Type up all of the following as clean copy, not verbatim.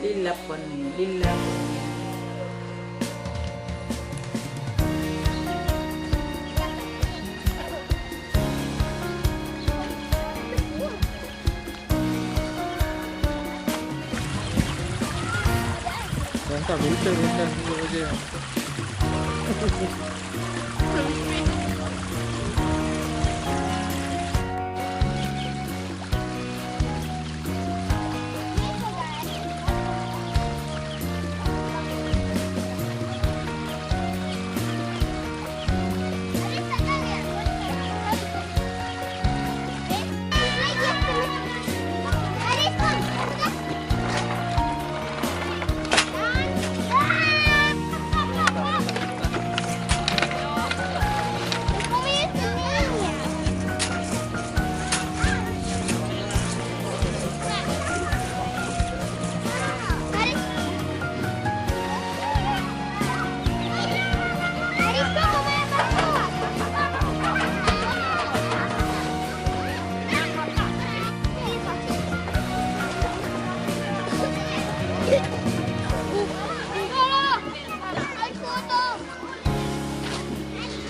Lila poni, lila poni. 연타 놀때 놀다는 거 어제.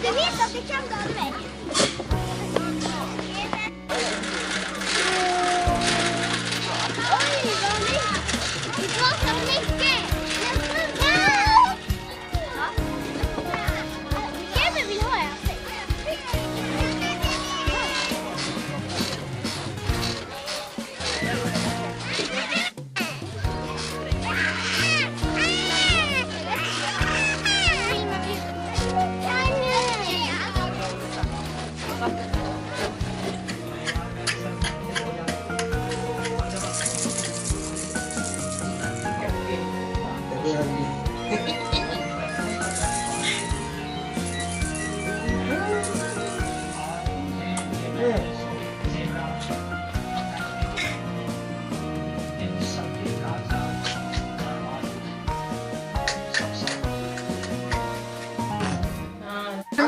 Du vet att det kan gå iväg. Oj, vad mycket! Det var så mycket! Kevin vill ha en.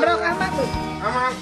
Rok amat tuh. Aman.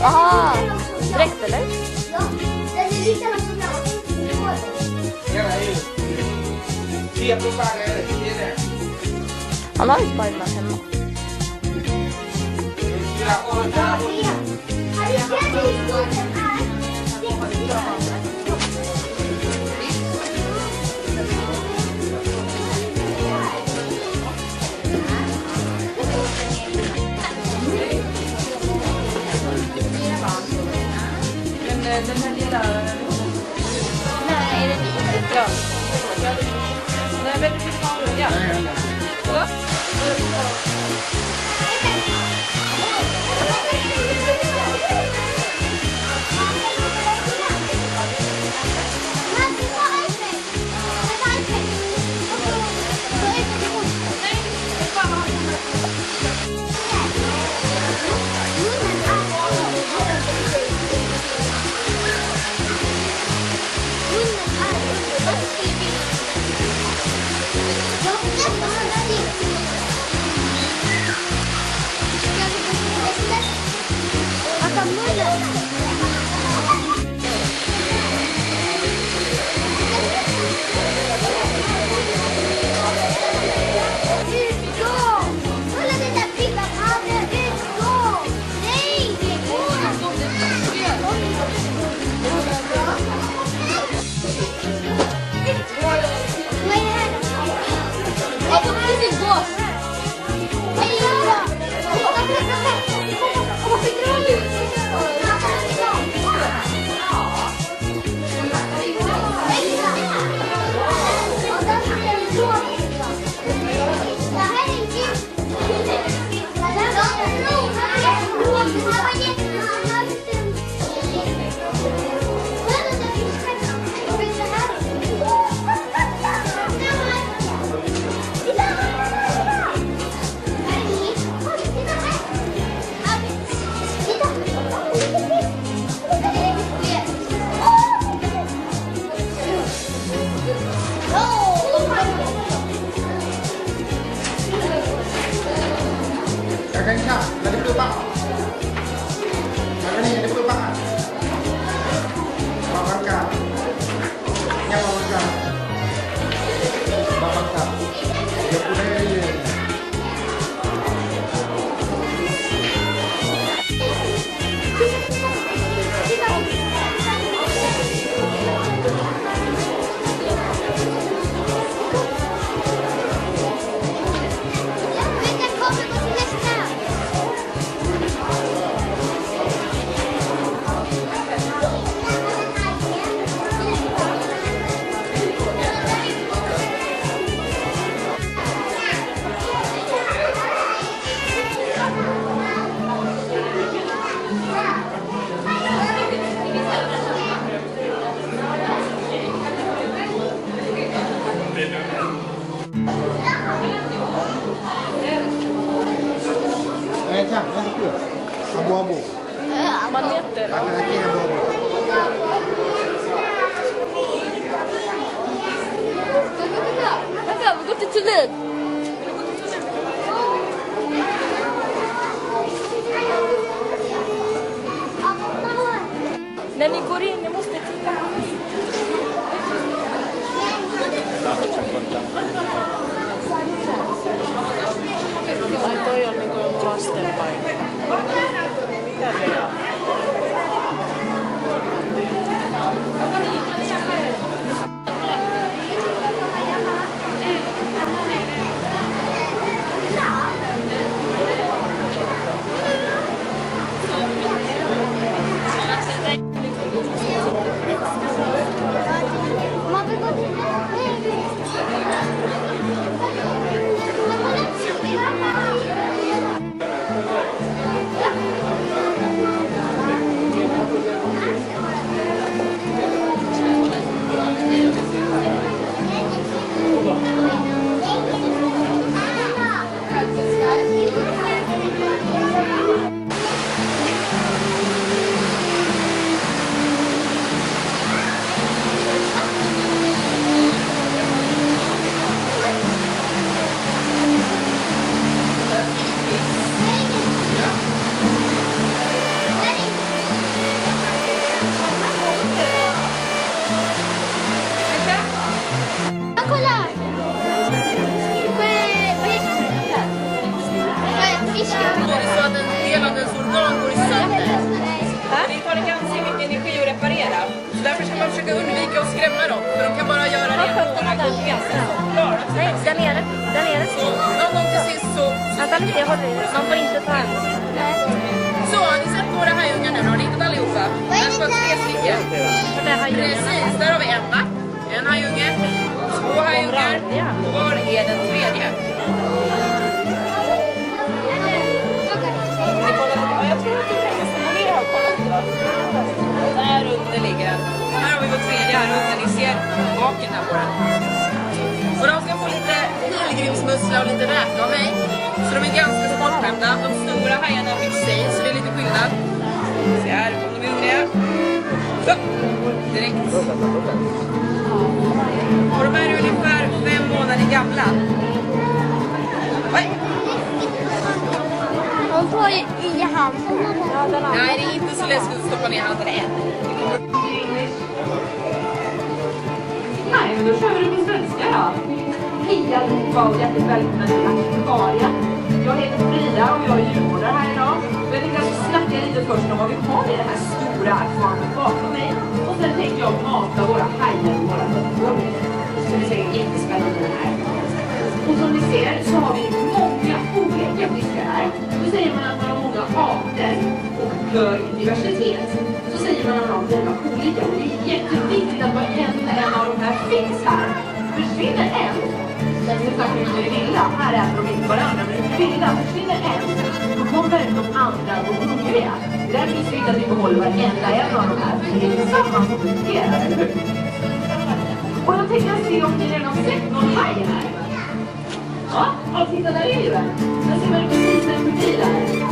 Jaha, direkt eller? Ja, den är likadan som jag. Det är ju. Se på bara det är det. Han har ju Spiderman hemma. Men den här lilla... Nej, är det inte? Ja. Nej, men det är fan... Ja. Så. Kakaknya, ada perlu pak? Kakaknya ada perlu pak? Bapak kak, yang bapak kak, bapak kak, dia punya ini. Cak, yang suka abu-abu. Magneter. Laki-laki abu-abu. Kakak, vi går till Tulin. När ni går in, ni måste titta på mig. Ai toi on niinku lastenpaikka. Mitä se on? Det tar ganska mycket energi att reparera. Så därför ska man försöka undvika att skrämma dem. För de kan bara göra det några gånger. Nej, där nere. Där nere. Så någon gång till sist så... Vänta lite, jag håller i. Man får inte ta en. Så, har ni sett några hajungar nu? Har ni hittat allihopa? Där ska 3 stycken. Var är hajungarna? Precis, där har vi en va? En hajunge. 2 hajungar. Var är den tredje? Jag tror att ni har kollat va? Där under ligger den. Här har vi vår tredje här under. Ni ser baken där på den. Och de ska få lite pilgrimsmussla och lite räka av mig. Så de är ganska småskämda. De stora hajarna fick sig, så det är lite skillnad. Se här, om de är hungriga. Så, direkt. Och de är ungefär 5 månader gamla. Oj! De får i handen. Ja, den andra. Nej, det är inte så läskigt att stoppa ner handen än. Nej, men då kör vi det på svenska då. Hej allihopa och hjärtligt välkomna till Akvaria. Jag heter Frida och jag är djurvårdare här idag. Jag tänkte att snacka lite först om vad vi har i det här stora akvariet bakom mig. Och sen tänkte jag mata våra hajar och våra hoppor. Så det ser jättespännande här. Och som ni ser så har vi många olika fiskar här. Då säger man att man har många arter och hög diversitet. Så säger man att de har många olika. Och det är jätteviktigt att varenda en av de här finns här. Försvinner en, nu snackar vi inte i vilda, här äter de inte varandra, men i vilda försvinner en, då kommer de andra och hungriga. Det är därför viktigt att vi behåller varenda en av de här, för det är tillsammans som fungerar, eller hur? Och då tänkte jag se om ni redan har sett någon haj här. Ja, titta där är ju den. Där ser man precis en förbi där.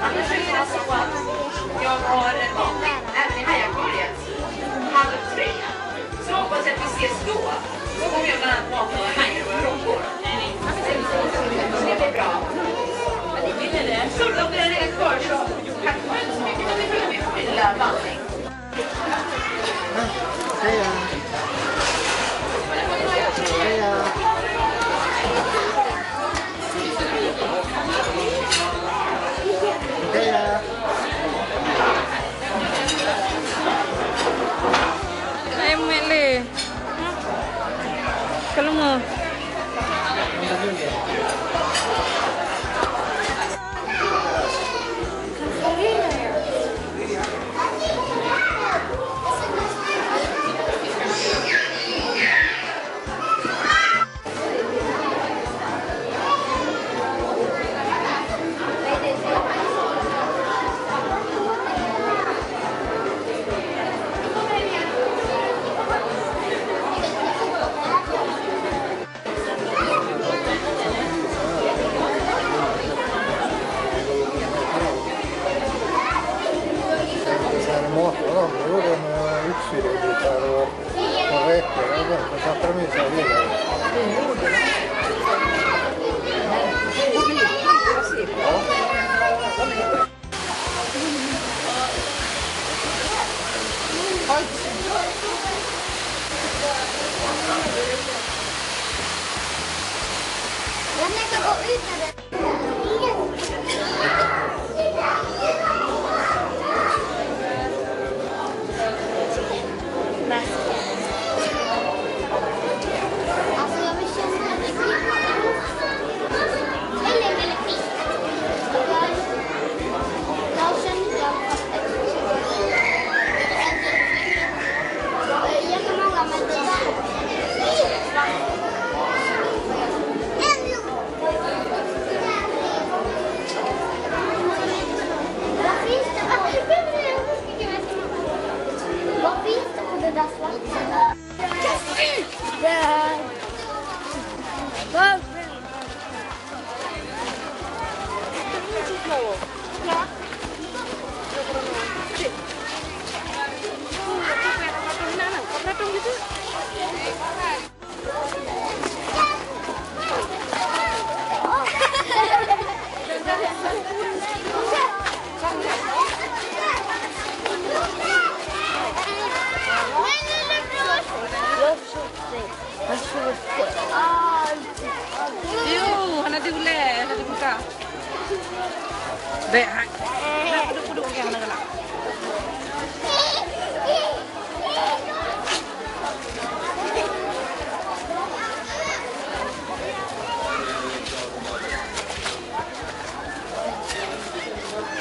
Annars är det så att jag har även i hajakvariet halv 3. Så hoppas jag att vi ses då. Så kommer jag bland annat mata några hajar och rockor. Så det blir bra. Så om det är kvar så tack så mycket för att ni följer med på min lilla vandring. Heja! Heja! Heja! Emily. Kalau mau Jag ska gå ut med det. Alltså jag vill känna att det eller fisk. Jag känner jättemånga med det där. Vad finns det på det där svarta? Han ada ular, ada buka. Baik, duduk okey mana gelap.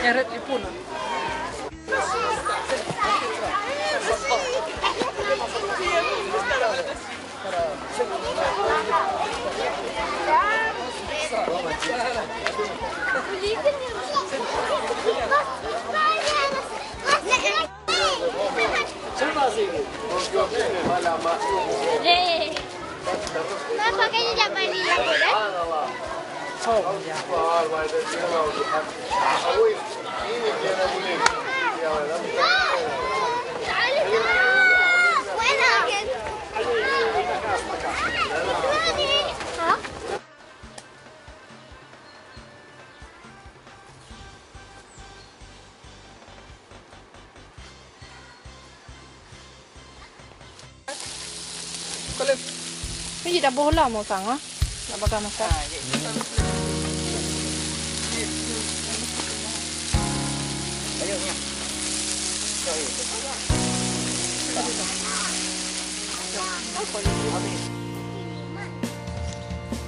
Eret Jepun. Kenapa kayaknya jangan di lagu dah? Cái gì đã bố là màu trắng á? Là bakal masak.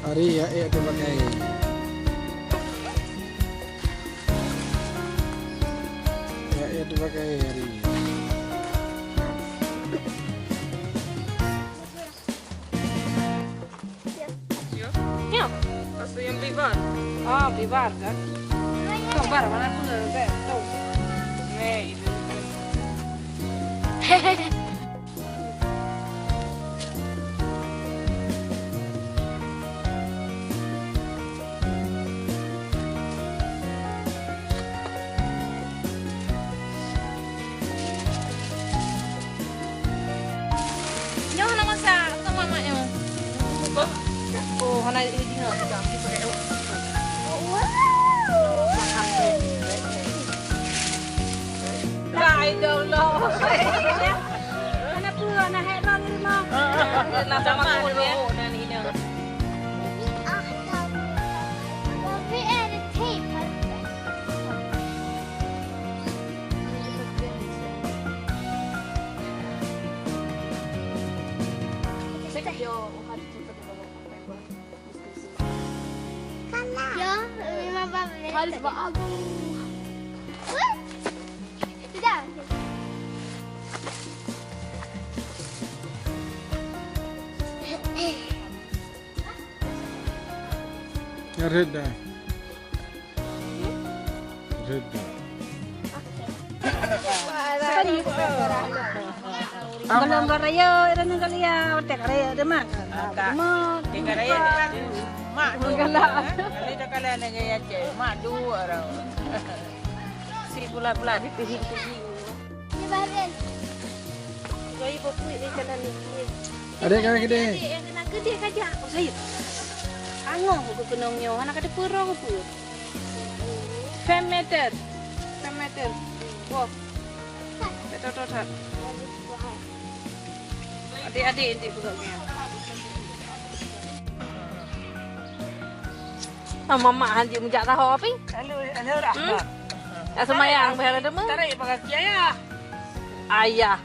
Hari ya, itu pakai. Ya, itu pakai hari. Ja. Alltså en bivar. Ah, bivar kan. Kau barang mana pun ada ber. Tahu. Nej. Nyo nak masak sama maknya. Oh, hana ini dia. Lại đầu lò. Hana pura na hết rồi mà. Làm cho mà một nhé. Varför är det tejp här uppe? Säkert jag hade typ att det var Ya, memang bagus. Haris bagus. Sudah. Yang red dah. Red dah. Kalau raya, orang nak raya, orang raya ada mak. Tinggal raya mak dua. Kalau dah kalah nak gaya cek, mak dua orang. Si bulat-bulat dipilih-pilih. Ini badan. Raya pokok ni jalan ni. Adik kami kedai. Yang kena kedai kajak. Oh saya. Angah aku kenongnya. Anak ada perang apa? 5 meter. 5 meter. Wah. Betul. Adik-adik nanti pegangnya. Mama hanji menjak tahu apa? Anu dah. Semayang behar ada mah? Tarik pakai kiaya. Ayah.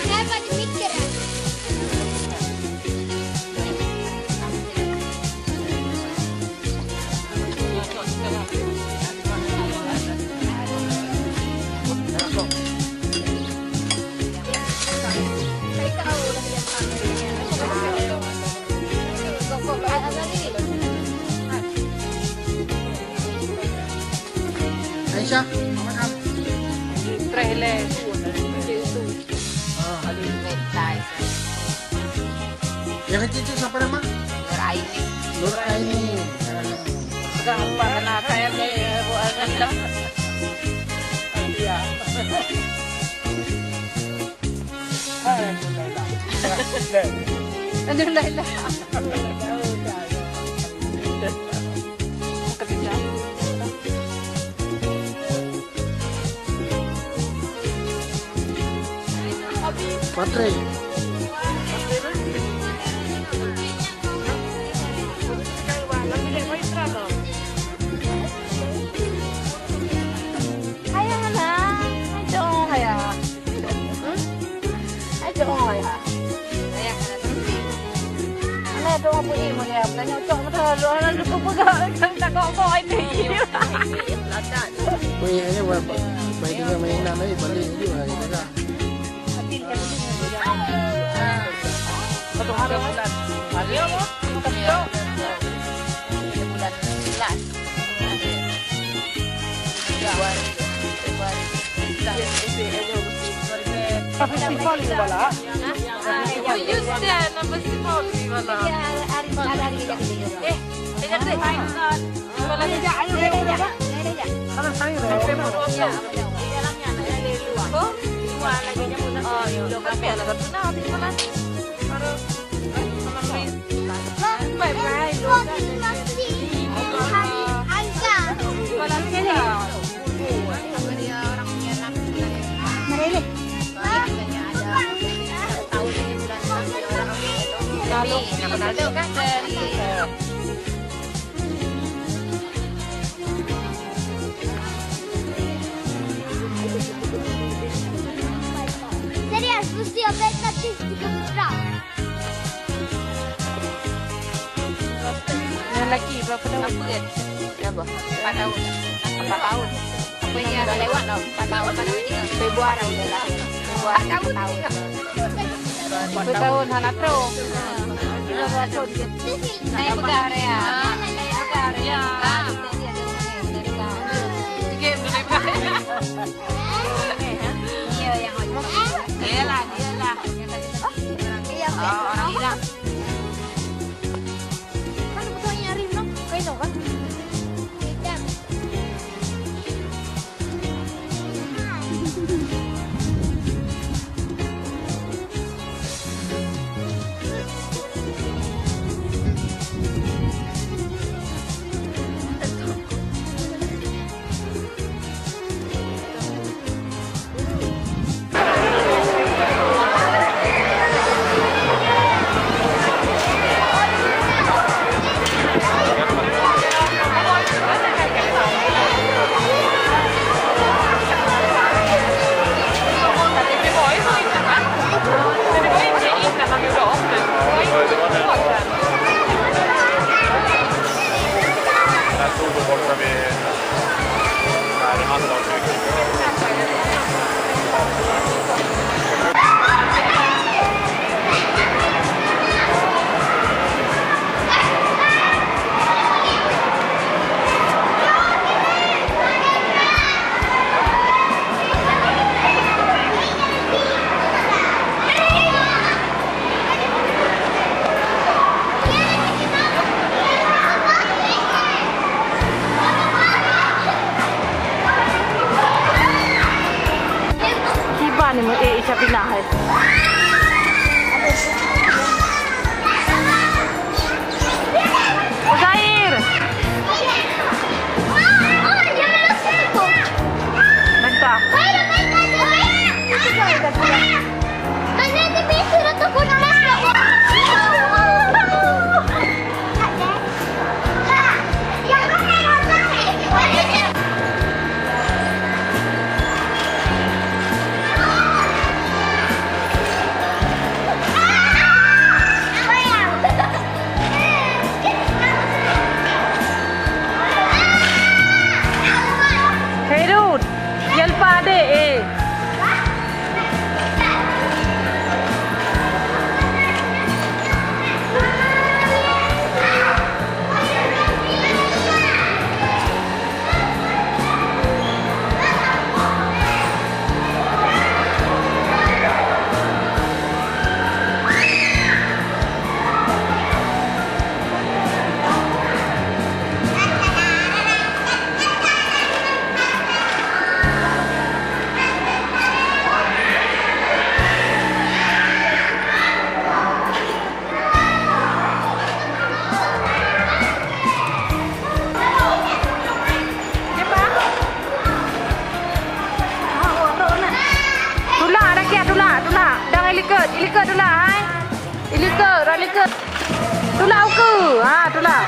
Kenapa dipikir? Aisyah, makan. Trailer. Yang kecil itu siapa nama? Nur Aini. Gampang kena saya ni buat anda. Ya. Aduh Laila. Kerja. Baterai. Ayah mana? Dong ayah. Dong ayah. Ayah dong apa ni mana? Tanya cok mana? Luar lupa pegang. Tak kau ini. Punya berapa? Baik dengan mainan lagi balik juga kita dah. Satu hari bulan. Hari apa? Betul. Bulan 11. Festival ni bala. Just det, när festival vi var där. Dekat tu. Kalau tidak ayo dia. Ada saya dah. Ya, dalamnya ada luar. Oh, luar lagi jamu nak. Oh, yo, tapi ada satu nak di mana? Baru bye-bye. Angka. Kalau kita kalau ada kan dari Serius, mesti berätta tills du kommer fram. Yang lelaki berapa tahun? Berapa? 4 tahun. 4 tahun. Apa yang dah lewat dah? 4 tahun. Februari dah lah. Februari 4 tahun. 4 tahun anak pro. Naik pegar ya. Naik pegar ya. Game tu lepas. Dia yang dia lah. Orang hilang. Mana betulnya Arif no? Kau tahu kan? Tidak. Det var ju så innan va? Men det var inte innan han gjorde om det. Det var inte så år sedan. Där stod då borta vid Handelsbygget. Tiba ni mo siya pinahid. Uzair! Nagta. Hei Rud! Hjälpa dig! Ilika tu lah, hai. Ilika, dah ilika. Tu lah aku. Ha, tu lah.